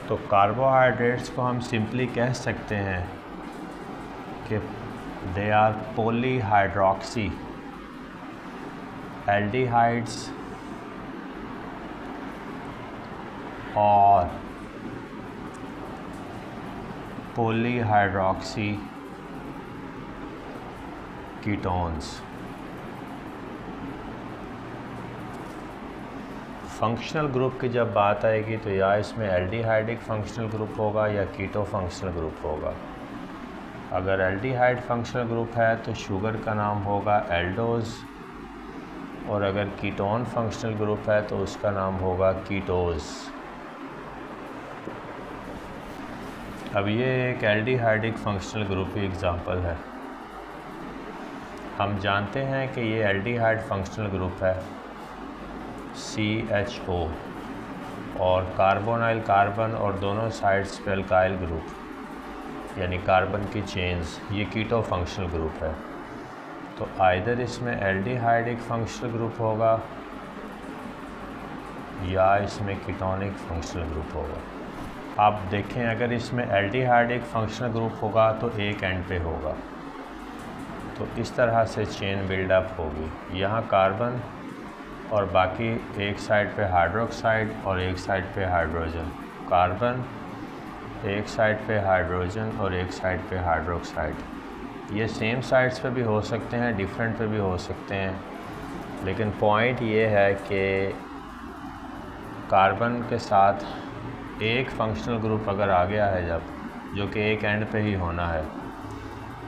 तो कार्बोहाइड्रेट्स को हम सिंपली कह सकते हैं कि दे आर पॉलीहाइड्रोक्सी एल्डिहाइड्स और पॉलीहाइड्रोक्सी कीटोन्स। फंक्शनल ग्रुप की जब बात आएगी तो या इसमें एल्डिहाइडिक फंक्शनल ग्रुप होगा या कीटो फंक्शनल ग्रुप होगा। अगर एल्डिहाइड फंक्शनल ग्रुप है तो शुगर का नाम होगा एल्डोज़, और अगर कीटोन फंक्शनल ग्रुप है तो उसका नाम होगा कीटोज़। अब ये एक एल्डिहाइडिक फंक्शनल ग्रुप की एग्ज़ाम्पल है। हम जानते हैं कि ये एल्डिहाइड फंक्शनल ग्रुप है CHO, और कार्बोनाइल कार्बन और दोनों साइड्स पे अल्काइल ग्रुप यानी कार्बन की चेन्स, ये कीटो फंक्शनल ग्रुप है। तो आइदर इसमें एल्डिहाइडिक फंक्शनल ग्रुप होगा या इसमें कीटोनिक फंक्शनल ग्रुप होगा। आप देखें, अगर इसमें एल्डिहाइडिक फंक्शनल ग्रुप होगा तो एक एंड पे होगा, तो इस तरह से चेन बिल्डअप होगी। यहाँ कार्बन और बाकी एक साइड पे हाइड्रोक्साइड और एक साइड पे हाइड्रोजन, कार्बन एक साइड पे हाइड्रोजन और एक साइड पे हाइड्रोक्साइड। ये सेम साइड्स पे भी हो सकते हैं, डिफरेंट पे भी हो सकते हैं, लेकिन पॉइंट ये है कि कार्बन के साथ एक फंक्शनल ग्रुप अगर आ गया है जब, जो कि एक एंड पे ही होना है,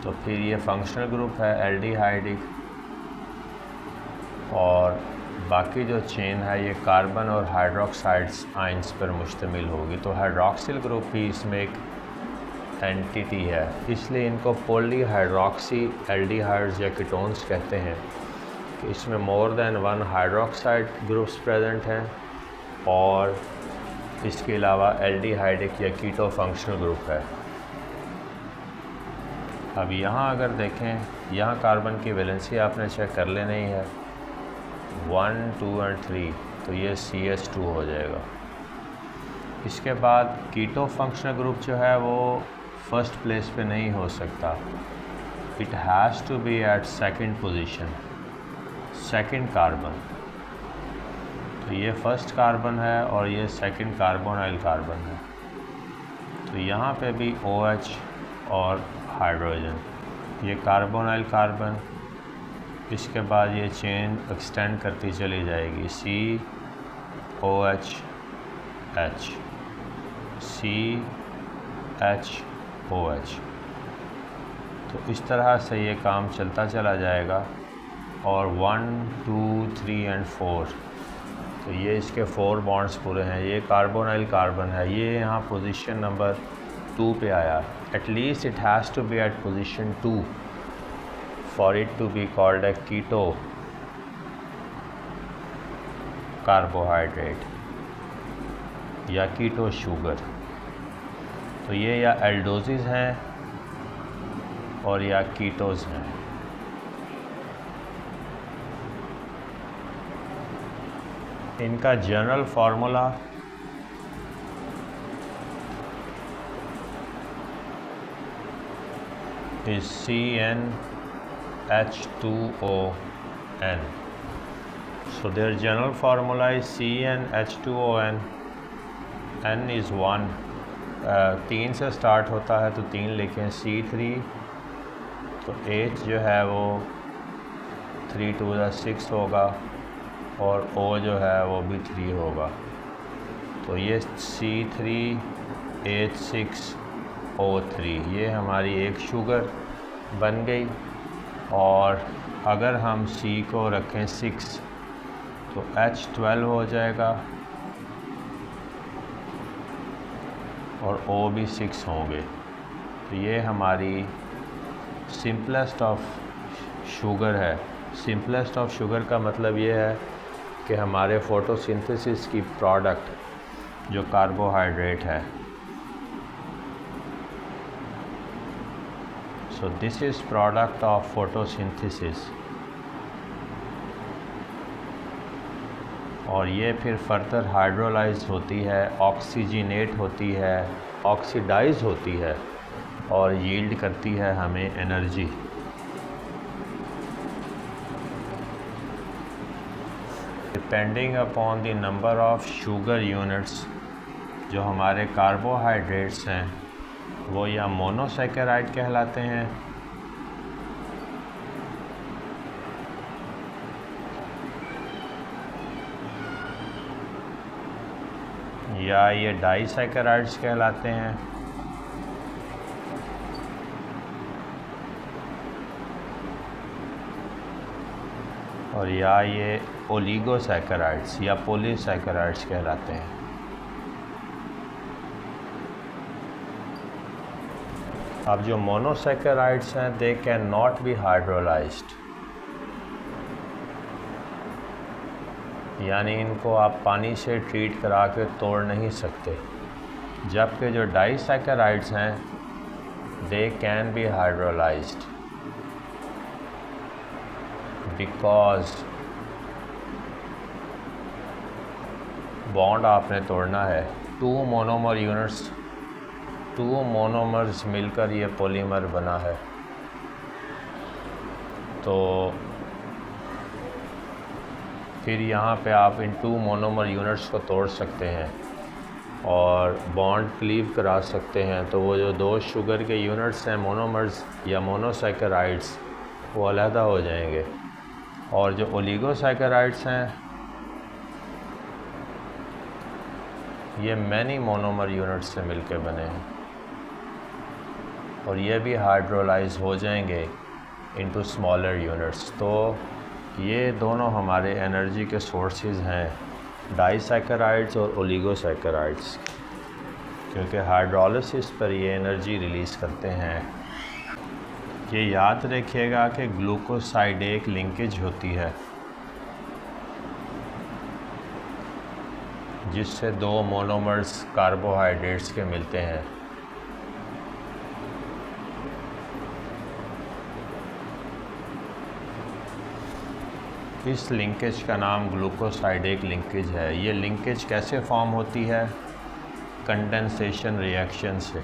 तो फिर ये फंक्शनल ग्रुप है एल्डिहाइडिक, और बाकी जो चेन है ये कार्बन और हाइड्रोक्साइड्स आइंस पर मुश्तमिल होगी। तो हाइड्रोक्सिल ग्रुप भी इसमें एक एंटिटी है, इसलिए इनको पॉलीहाइड्रोक्सी एल्डिहाइड्स या कीटोन्स कहते हैं कि इसमें more than one hydroxide groups present हैं और इसके अलावा एल्डिहाइडिक या कीटो फंक्शनल ग्रुप है। अब यहाँ अगर देखें, यहाँ कार्बन की वैलेंसी आपने चेक कर लेनी है 1, 2 और 3, तो ये CH2 हो जाएगा। इसके बाद कीटो फंक्शनल ग्रुप जो है वो फर्स्ट प्लेस पे नहीं हो सकता, it has to be at second position, second carbon. तो ये फर्स्ट कार्बन है और ये सेकंड कार्बोनाइल कार्बन है, तो यहाँ पे भी OH और हाइड्रोजन, ये कार्बोनाइल कार्बन, इसके बाद ये चेन एक्सटेंड करती चली जाएगी COH H CHOH। तो इस तरह से ये काम चलता चला जाएगा, और 1, 2, 3 और 4, तो ये इसके 4 बॉन्ड्स पूरे हैं। ये कार्बोनाइल कार्बन है, ये यहाँ पोजीशन नंबर 2 पे आया। At least it has to be at position 2 for it to be called a keto carbohydrate या कीटो शुगर। तो ये या एल्डोज़िस हैं और या कीटोज़ हैं। इनका general formula is CnH2ON. So their general formula is CnH2ON. N is 1, 3 से स्टार्ट होता है तो 3 लिखें, C3, तो H जो है वो 3 2 6 होगा, और O जो है वो भी 3 होगा। तो ये C3H6O3 ये हमारी एक शुगर बन गई। और अगर हम C को रखें 6 तो H12 हो जाएगा और O भी 6 होंगे। तो ये हमारी सिंपलेस्ट ऑफ शुगर है। सिंपलेस्ट ऑफ शुगर का मतलब ये है कि हमारे फोटोसिंथेसिस की प्रोडक्ट जो कार्बोहाइड्रेट है। सो this is product of photosynthesis, और ये फिर फर्दर हाइड्रोलाइज होती है, ऑक्सीजनेट होती है, ऑक्सीडाइज होती है और यील्ड करती है हमें energy. Depending upon the number of sugar units, जो हमारे कार्बोहाइड्रेट्स हैं वो या मोनोसैकेराइड कहलाते हैं या ये डाइसैकेराइड्स कहलाते हैं और या ये ओलिगोसैकेराइड्स या पॉलीसैकेराइड्स कहलाते हैं। अब जो मोनोसैकेराइड्स हैं they can not be hydrolysed, यानी इनको आप पानी से ट्रीट करा के तोड़ नहीं सकते, जबकि जो डाइसैकेराइड्स हैं they can be hydrolysed because bond आपने तोड़ना है। टू मोनोमर्स मिलकर ये पॉलीमर बना है, तो फिर यहाँ पे आप इन टू मोनोमर यूनिट्स को तोड़ सकते हैं और बॉन्ड क्लीव करा सकते हैं। तो वो जो दो शुगर के यूनिट्स हैं मोनोमर्स या मोनोसैकेराइड्स वो अलहदा हो जाएंगे, और जो ओलिगोसैकेराइड्स हैं ये मैनी मोनोमर यूनिट्स से मिलकर बने हैं और ये भी हाइड्रोलाइज हो जाएंगे इनटू स्मॉलर यूनिट्स। तो ये दोनों हमारे एनर्जी के सोर्सेज हैं, डाइसैकेराइड्स और ओलिगोसैकेराइड्स, क्योंकि हाइड्रोलिसिस पर ये एनर्जी रिलीज़ करते हैं। ये याद रखिएगा कि ग्लूकोसाइडेक लिंकेज होती है जिससे दो मोनोमर्स कार्बोहाइड्रेट्स के मिलते हैं। इस लिंकेज का नाम ग्लूकोसाइडेक लिंकेज है। ये लिंकेज कैसे फॉर्म होती है? कंडेंसेशन रिएक्शन से।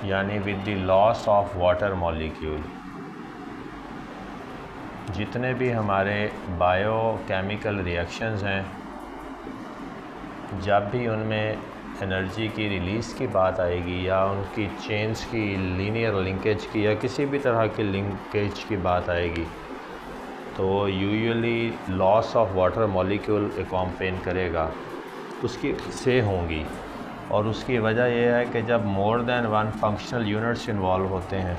यानी with the loss of water molecule. जितने भी हमारे बायोकेमिकल रिएक्शंस हैं, जब भी उनमें एनर्जी की रिलीज़ की बात आएगी या उनकी चेन्स की लीनियर लिंकेज की या किसी भी तरह की लिंकेज की बात आएगी, तो usually loss of water molecule accompany करेगा, उसकी से होंगी। और उसकी वजह यह है कि जब more than one functional units involve होते हैं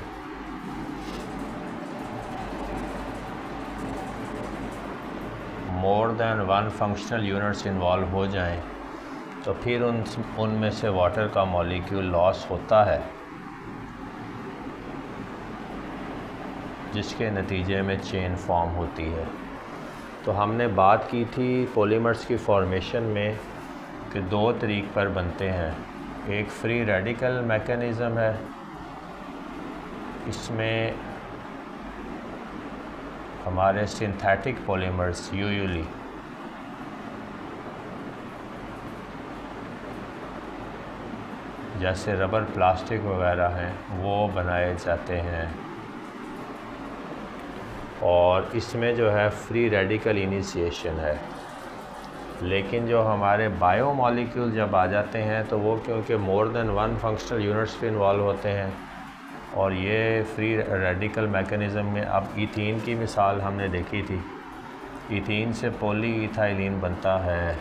हो जाएं तो फिर उनमें से वाटर का मॉलिक्यूल लॉस होता है, जिसके नतीजे में चेन फॉर्म होती है। तो हमने बात की थी पॉलीमर्स की फॉर्मेशन में कि दो तरीक़ पर बनते हैं। एक फ्री रेडिकल मैकेनिज़्म है, इसमें हमारे सिंथेटिक पॉलीमर्स यूजुअली जैसे रबर प्लास्टिक वगैरह हैं वो बनाए जाते हैं, और इसमें जो है फ्री रेडिकल इनिशिएशन है। लेकिन जो हमारे बायो मॉलिक्यूल जब आ जाते हैं तो वो क्योंकि more than one functional units पे इन्वॉल्व होते हैं, और ये फ्री रेडिकल मैकेनिज़्म में अब ईथीन की मिसाल हमने देखी थी। ईथीन से पॉलीइथाइलिन बनता है।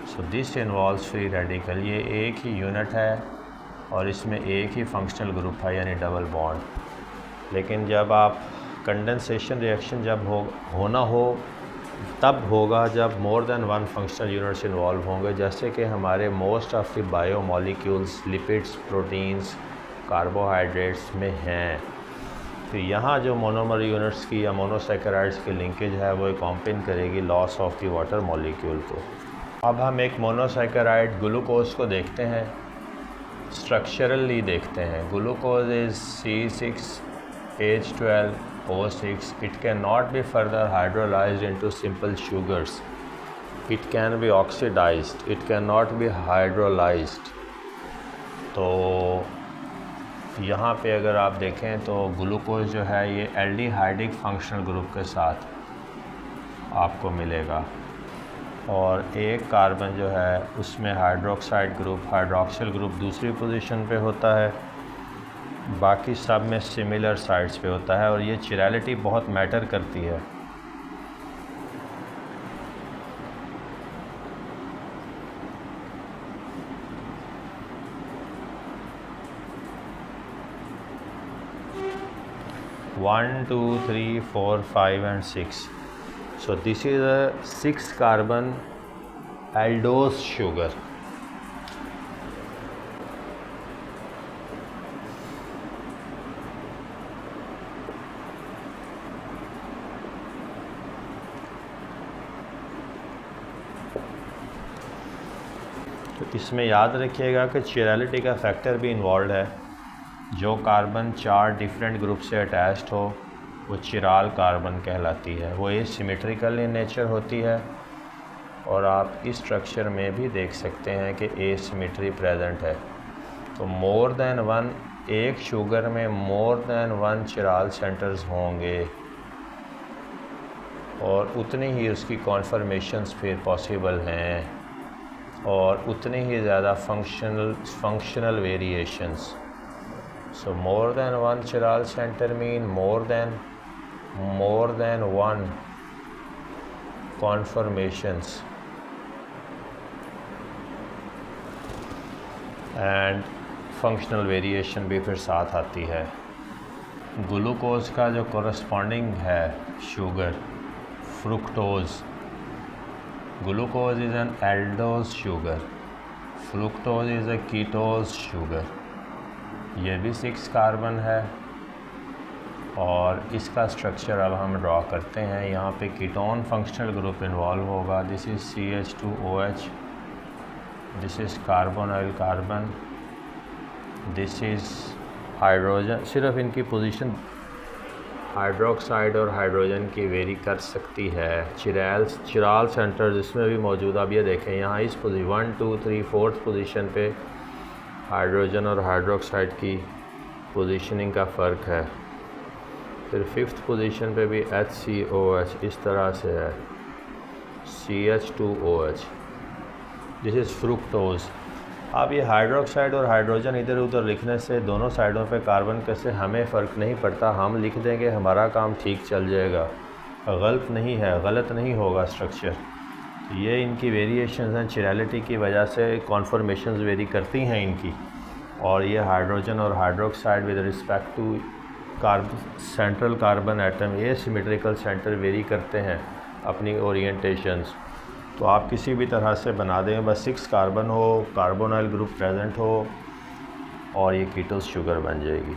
So this involves free radical. ये एक ही यूनिट है और इसमें एक ही फंक्शनल ग्रुप है, यानी डबल बॉन्ड। लेकिन जब आप कंडेंसेशन रिएक्शन जब होना हो तब होगा जब more than one functional units involve होंगे, जैसे कि हमारे most of the bio molecules lipids, proteins, carbohydrates में हैं। तो यहाँ जो मोनोमर यूनिट्स की या मोनोसैकेराइड्स की लिंकेज है वो अकॉम्पेन करेगी loss of the water molecule को। अब हम एक मोनोसैकेराइड ग्लूकोज को देखते हैं, स्ट्रक्चरली देखते हैं। Glucose is H12O6, it cannot be further hydrolyzed into simple sugars. It can be oxidized, it cannot be hydrolyzed. तो यहाँ पे अगर आप देखें तो ग्लूकोज जो है ये एल्डिहाइडिक फंक्शनल ग्रुप के साथ आपको मिलेगा, और एक कार्बन जो है उसमें हाइड्रोक्साइड ग्रुप, हाइड्रोक्सिल ग्रुप दूसरी पोजीशन पे होता है, बाकी सब में सिमिलर साइड्स पे होता है, और ये चिरैलिटी बहुत मैटर करती है। One, 2, 3, 4, 5 and 6. So this is a 6 carbon aldose sugar. तो इसमें याद रखिएगा कि चिरैलिटी का फैक्टर भी इन्वॉल्व है। जो कार्बन 4 डिफरेंट ग्रुप से अटैच्ड हो वो चिराल कार्बन कहलाती है, वो एसिमेट्रिकल इन नेचर होती है, और आप इस स्ट्रक्चर में भी देख सकते हैं कि एसिमेट्री प्रेजेंट है। तो मोर देन वन, एक शुगर में मोर देन वन चिराल सेंटर्स होंगे, और उतनी ही उसकी कॉन्फर्मेशंस फिर पॉसिबल हैं, और उतने ही ज़्यादा functional variations. So more than one chiral center mean more than one conformations, and functional variation भी फिर साथ आती है। ग्लूकोज का जो corresponding है sugar fructose, glucose is an aldose sugar, fructose is a ketose sugar. ये भी 6 कार्बन है, और इसका स्ट्रक्चर अब हम ड्रॉ करते हैं। यहाँ पे कीटोन फंक्शनल ग्रुप इन्वॉल्व होगा। This is CH2OH, this is carbonyl carbon, this is hydrogen. सिर्फ इनकी पोजीशन हाइड्रोक्साइड और हाइड्रोजन की वेरी कर सकती है। चिराल सेंटर्स इसमें भी मौजूद। अब ये देखें यहाँ इस पोजीशन 1, 2, 3, 4th पोजीशन पे हाइड्रोजन और हाइड्रोक्साइड की पोजीशनिंग का फ़र्क है। फिर 5th पोजीशन पे भी HCOH इस तरह से है, CH2OH, दिस इज़ फ्रुक्टोज। अब ये हाइड्रोक्साइड और हाइड्रोजन इधर उधर लिखने से दोनों साइडों पे कार्बन कैसे हमें फ़र्क नहीं पड़ता, हम लिख देंगे हमारा काम ठीक चल जाएगा। गलत नहीं है, गलत नहीं होगा स्ट्रक्चर। ये इनकी वेरिएशंस हैं, चिरैलिटी की वजह से कॉन्फर्मेशंस वेरी करती हैं इनकी, और ये हाइड्रोजन और hydroxide with respect to central carbon atom asymmetrical centre vary करते हैं अपनी ओरिएंटेशंस। तो आप किसी भी तरह से बना दें, बस 6 कार्बन हो, कार्बोनाइल ग्रुप प्रेजेंट हो, और ये कीटोस शुगर बन जाएगी।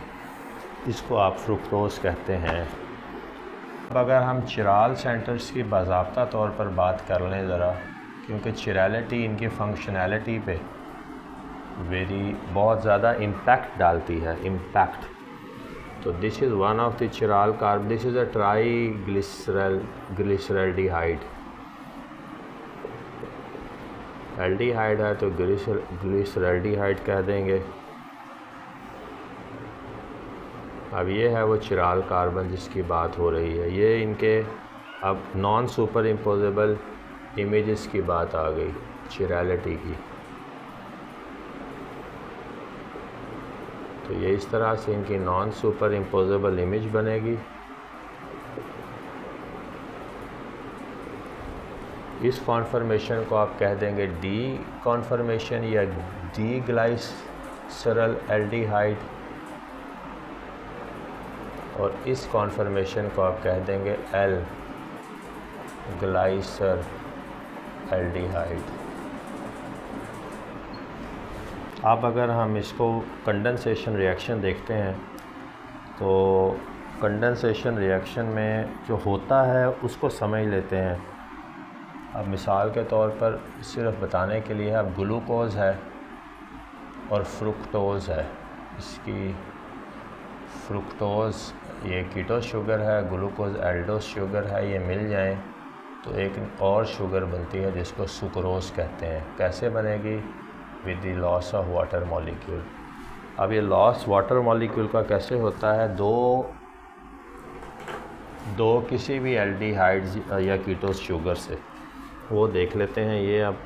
इसको आप फ्रुक्टोज कहते हैं। अब अगर हम चिराल सेंटर्स की बाज़ाब्ता तौर पर बात कर लें ज़रा, क्योंकि चिरैलिटी इनकी फंक्शनैलिटी पे बहुत ज़्यादा इम्पैक्ट डालती है, इम्पैक्ट। तो this is one of the chiral carbon, this is a triglyceraldehyde. Aldehyde है तो ग्लिसरैल्डिहाइड कह देंगे। अब ये है वो चिराल कार्बन जिसकी बात हो रही है। ये इनके अब नॉन सुपर इम्पोजेबल इमेजेस की बात आ गई चिरैलिटी की। तो ये इस तरह से इनकी नॉन सुपर इम्पोजेबल इमेज बनेगी। इस कॉन्फर्मेशन को आप कह देंगे डी कॉन्फर्मेशन या डी ग्लाइसरल एल्डिहाइड, और इस कॉन्फर्मेशन को आप कह देंगे एल ग्लाइसर एल्डिहाइड। अब अगर हम इसको कंडेंसेशन रिएक्शन देखते हैं, तो कंडेंसेशन रिएक्शन में जो होता है उसको समझ लेते हैं। अब मिसाल के तौर पर सिर्फ बताने के लिए, अब ग्लूकोज है और फ्रुक्टोज है, इसकी फ्रुक्टोज़ ये कीटोस शुगर है, ग्लूकोज एल्डोस शुगर है, ये मिल जाएं तो एक और शुगर बनती है जिसको सुक्रोज़ कहते हैं। कैसे बनेगी? With the loss of water molecule. अब ये लॉस वाटर मॉलिक्यूल का कैसे होता है? दो किसी भी एल्डिहाइड्स या कीटोस शुगर से, वो देख लेते हैं। ये अब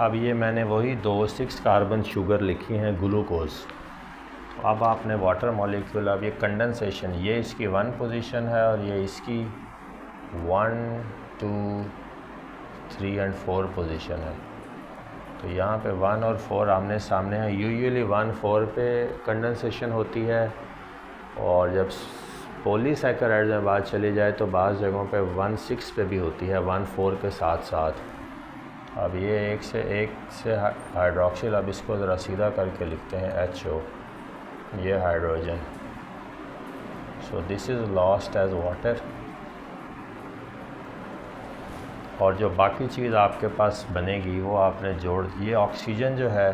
अब ये मैंने वही 6 कार्बन शुगर लिखी हैं ग्लूकोज। अब आपने वाटर मॉलिक्यूल, अब ये कंडेंसेशन, ये इसकी 1 पोजीशन है और ये इसकी 1 2 3 और 4 पोजीशन है। तो यहाँ पे 1 और 4 आमने सामने हैं। यूजुअली 1 4 पे कंडेंसेशन होती है, और जब पॉलीसैकेराइड्स में बात चली जाए तो बाज़ जगहों पे 1 6 पे भी होती है, 1 4 के साथ साथ। अब ये एक से हाइड्रोक्सिल, अब इसको ज़रा सीधा करके लिखते हैं HO, ये hydrogen. So this is lost as water. और जो बाकी चीज़ आपके पास बनेगी वो आपने जोड़, ये ऑक्सीजन जो है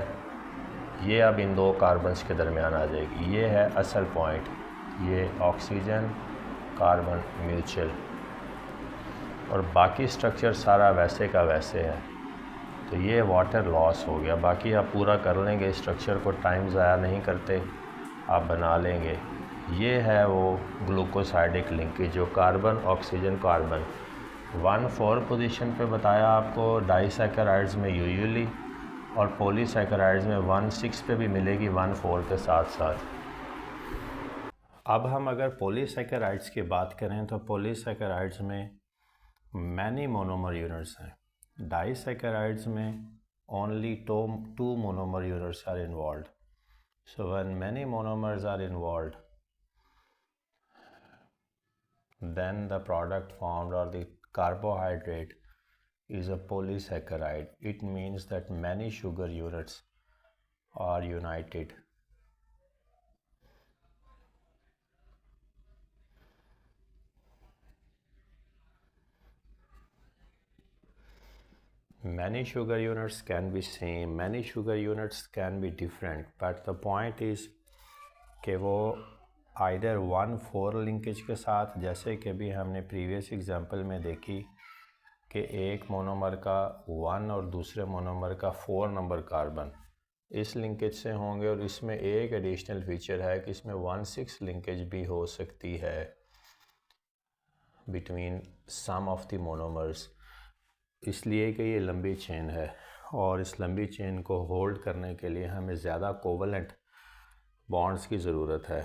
ये अब इन 2 कार्बन्स के दरमियान आ जाएगी। ये है असल पॉइंट, ये ऑक्सीजन कार्बन म्यूचुअल, और बाकी स्ट्रक्चर सारा वैसे का वैसे है। तो ये वाटर लॉस हो गया। बाकी आप पूरा कर लेंगे, स्ट्रक्चर को टाइम ज़ाया नहीं करते, आप बना लेंगे। ये है वो ग्लूकोसाइडिक लिंकेज जो कार्बन ऑक्सीजन कार्बन 1 4 पोजीशन पे बताया आपको डाइसैकेराइड्स में यूजुअली, और पॉलीसैकेराइड्स में 1 6 पे भी मिलेगी 1 4 के साथ साथ। अब हम अगर पॉलीसैकेराइड्स की बात करें तो पॉलीसैकेराइड्स में मैनी मोनोमर यूनिट्स हैं। Disaccharides में only two monomer units are involved. So when many monomers are involved, then the product formed or the carbohydrate is a polysaccharide. It means that many sugar units are united. Many sugar units can be same, many sugar units can be different, but the point is कि वो either 1 4 linkage के साथ, जैसे कि भी हमने previous example में देखी कि एक मोनोमर का 1 और दूसरे मोनोमर का 4 नंबर कार्बन इस लिंकेज से होंगे, और इसमें एक एडिशनल फीचर है कि इसमें 1 6 लिंकेज भी हो सकती है between some of the monomers, इसलिए कि ये लंबी चेन है, और इस लंबी चेन को होल्ड करने के लिए हमें ज़्यादा कोवलेंट बॉन्ड्स की ज़रूरत है।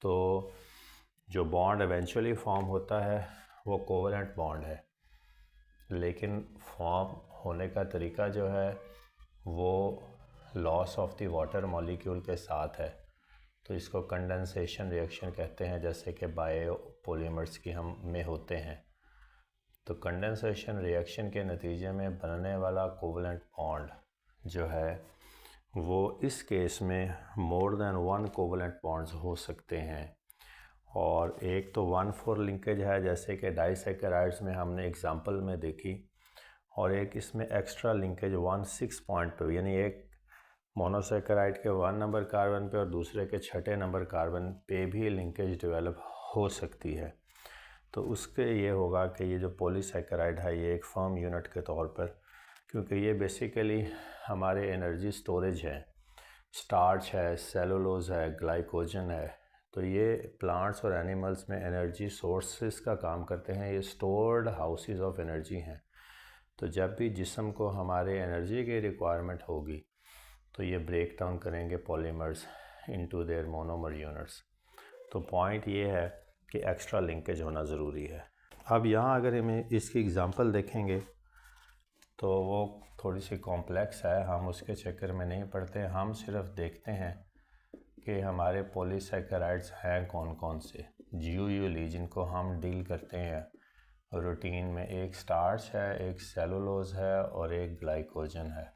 तो जो बॉन्ड एवेंचुअली फॉर्म होता है वो कोवलेंट बॉन्ड है, लेकिन फॉर्म होने का तरीका जो है वो loss of the water molecule के साथ है। तो इसको कंडेंसेशन रिएक्शन कहते हैं, जैसे कि बायोपॉलीमर्स की हम में होते हैं। तो कंडेंसेशन रिएक्शन के नतीजे में बनने वाला कोवलेंट बॉन्ड जो है वो इस केस में मोर देन 1 कोवलेंट बॉन्ड्स हो सकते हैं, और एक तो 1,4 लिंकेज है जैसे कि डाइसैकेराइड्स में हमने एग्जांपल में देखी, और एक इसमें एक्स्ट्रा लिंकेज 1,6 पॉइंट पे, यानी एक मोनोसैकेराइड के 1 नंबर कार्बन पे और दूसरे के 6 नंबर कार्बन पे भी लिंकेज डेवलप हो सकती है। तो उसके ये होगा कि ये जो पॉलीसैकेराइड है ये एक फर्म यूनिट के तौर पर, क्योंकि ये बेसिकली हमारे एनर्जी स्टोरेज है, स्टार्च है, सेलुलोज है, ग्लाइकोजन है, तो ये प्लांट्स और एनिमल्स में एनर्जी सोर्सेस का काम करते हैं, ये स्टोर्ड हाउसेस ऑफ एनर्जी हैं। तो जब भी जिस्म को हमारे एनर्जी की रिक्वायरमेंट होगी तो ये ब्रेक डाउन करेंगे polymers into their monomer units. तो पॉइंट ये है कि एक्स्ट्रा लिंकेज होना ज़रूरी है। अब यहाँ अगर हम इसकी एग्ज़ाम्पल देखेंगे तो वो थोड़ी सी कॉम्प्लेक्स है, हम उसके चक्कर में नहीं पड़ते, हम सिर्फ देखते हैं कि हमारे पॉलीसैकेराइड्स हैं कौन कौन से GUUली जिनको हम डील करते हैं रूटीन में। एक स्टार्च है, एक सेलुलोज है और एक ग्लाइकोजन है।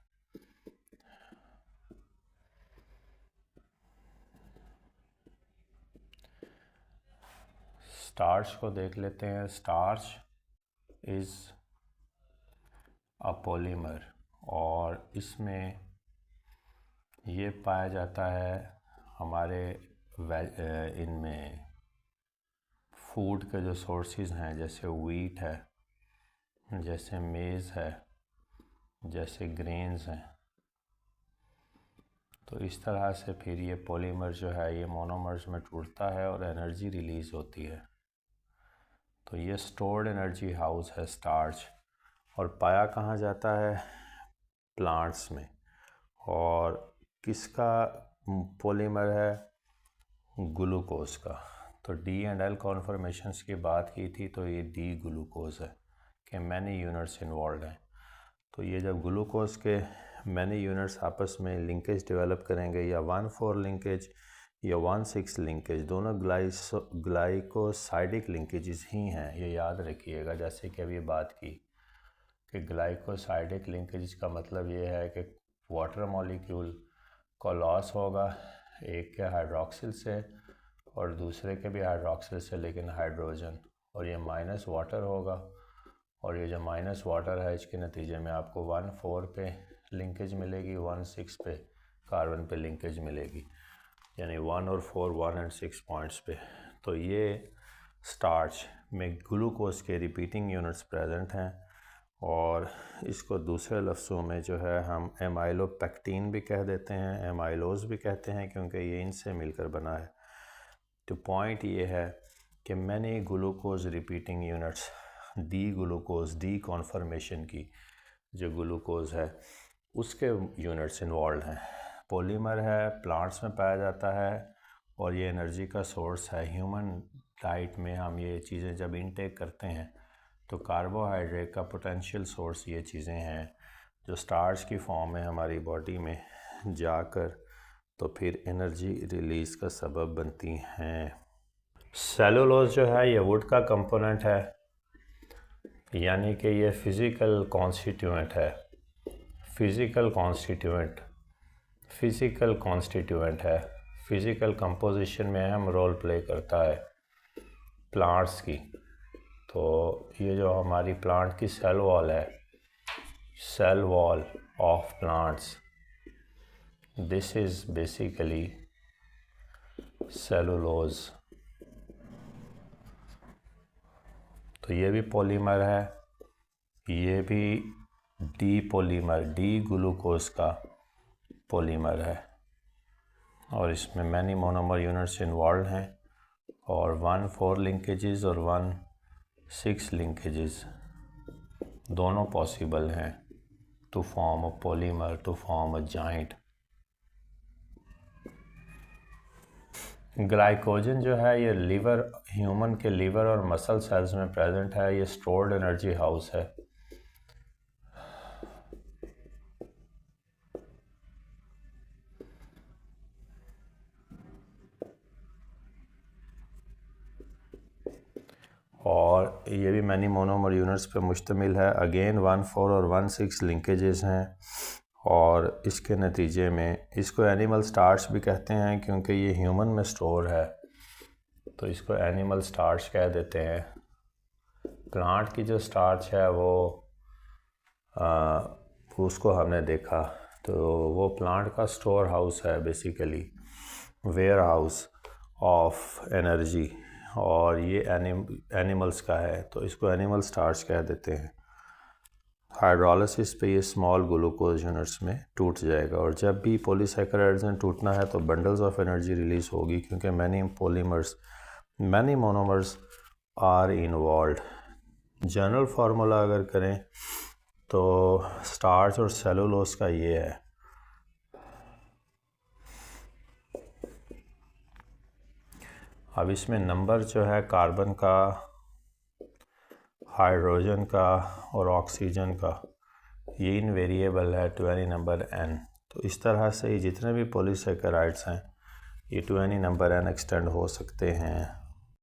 स्टार्च को देख लेते हैं। स्टार्च इज़ अ पॉलीमर और इसमें ये पाया जाता है हमारे इनमें फूड के जो सोर्सेज हैं, जैसे व्हीट है, जैसे मेज़ है, जैसे ग्रेन्स हैं। तो इस तरह से फिर ये पॉलीमर जो है ये मोनोमर्स में टूटता है और एनर्जी रिलीज़ होती है। तो ये स्टोर्ड एनर्जी हाउस है स्टार्च, और पाया कहाँ जाता है? प्लांट्स में। और किसका पॉलीमर है? ग्लूकोज का। तो डी एंड एल कॉन्फर्मेशंस की बात की थी, तो ये डी ग्लूकोज है कि मैनी यूनिट्स इन्वॉल्व हैं। तो ये जब ग्लूकोज के मैनी यूनिट्स आपस में लिंकेज डेवलप करेंगे, या 1,4 लिंकेज या 1,6 लिंकेज, दोनों ग्लाइकोसाइडिक लिंकेजेस ही हैं, ये याद रखिएगा। जैसे कि अभी बात की कि ग्लाइकोसाइडिक लिंकेज का मतलब ये है कि वाटर मॉलिक्यूल का लॉस होगा एक के हाइड्रोक्सिल से और दूसरे के भी हाइड्रोक्सिल से, लेकिन हाइड्रोजन, और ये माइनस वाटर होगा, और ये जो माइनस वाटर है इसके नतीजे में आपको 1,4 पे लिंकेज मिलेगी, 1,6 पे कार्बन पे लिंकेज मिलेगी, यानी 1 और 4, 1 एंड 6 पॉइंट्स पे। तो ये स्टार्च में ग्लूकोज के रिपीटिंग यूनिट्स प्रेजेंट हैं, और इसको दूसरे लफ्ज़ों में जो है हम एमाइलोपेक्टिन भी कह देते हैं, एमाइलोज भी कहते हैं, क्योंकि ये इनसे मिलकर बना है। तो पॉइंट ये है कि मैंने glucose repeating units, D glucose, D conformation की जो ग्लूकोज है उसके यूनिट्स इन्वॉल्व हैं। पॉलीमर है, प्लांट्स में पाया जाता है, और ये एनर्जी का सोर्स है। ह्यूमन डाइट में हम ये चीज़ें जब इनटेक करते हैं तो कार्बोहाइड्रेट का पोटेंशियल सोर्स ये चीज़ें हैं जो स्टार्च की फॉर्म में हमारी बॉडी में जाकर तो फिर एनर्जी रिलीज़ का सबब बनती हैं। सेलुलोज जो है ये वुड का कंपोनेंट है, यानी कि ये फिज़िकल कॉन्स्टिट्यूएंट है। फिज़िकल कॉन्स्टिट्यूएंट है, फिज़िकल कंपोजिशन में अहम रोल प्ले करता है प्लांट्स की। तो ये जो हमारी प्लांट की सेल वॉल है, cell wall of plants, this is basically cellulose. तो ये भी पॉलीमर है, ये भी डी पॉलीमर, डी ग्लूकोज का पॉलीमर है, और इसमें मैनी मोनोमर यूनिट्स इन्वॉल्व हैं, और 1,4 लिंकेजेस और 1,6 लिंकेजेस दोनों पॉसिबल हैं to form a polymer, to form a joint. Glycogen जो है ये लीवर, ह्यूमन के लीवर और मसल सेल्स में प्रेजेंट है, ये स्टोर्ड एनर्जी हाउस है। और ये भी मैनी मोनोमर यूनिट्स पे मुश्तमिल है। अगेन 1,4 और 1,6 लिंकेजेस हैं, और इसके नतीजे में इसको एनिमल स्टार्च भी कहते हैं क्योंकि ये ह्यूमन में स्टोर है। तो इसको एनिमल स्टार्च कह देते हैं। प्लांट की जो स्टार्च है वो उसको हमने देखा, तो वो प्लांट का स्टोर हाउस है, basically warehouse of energy, और ये एनिमल्स का है, तो इसको एनिमल स्टार्च कह देते हैं। हाइड्रोलिसिस पे ये स्मॉल ग्लूकोज यूनिट्स में टूट जाएगा, और जब भी पॉलीसैकेराइड्स में टूटना है तो बंडल्स ऑफ एनर्जी रिलीज होगी, क्योंकि many monomers are involved. General formula अगर करें तो स्टार्च और सेलुलोज का ये है। अब इसमें नंबर जो है कार्बन का, हाइड्रोजन का और ऑक्सीजन का, ये इनवेरिएबल है टू एनी नंबर n। तो इस तरह से जितने भी पॉलीसैकेराइड्स हैं ये to any number n extend हो सकते हैं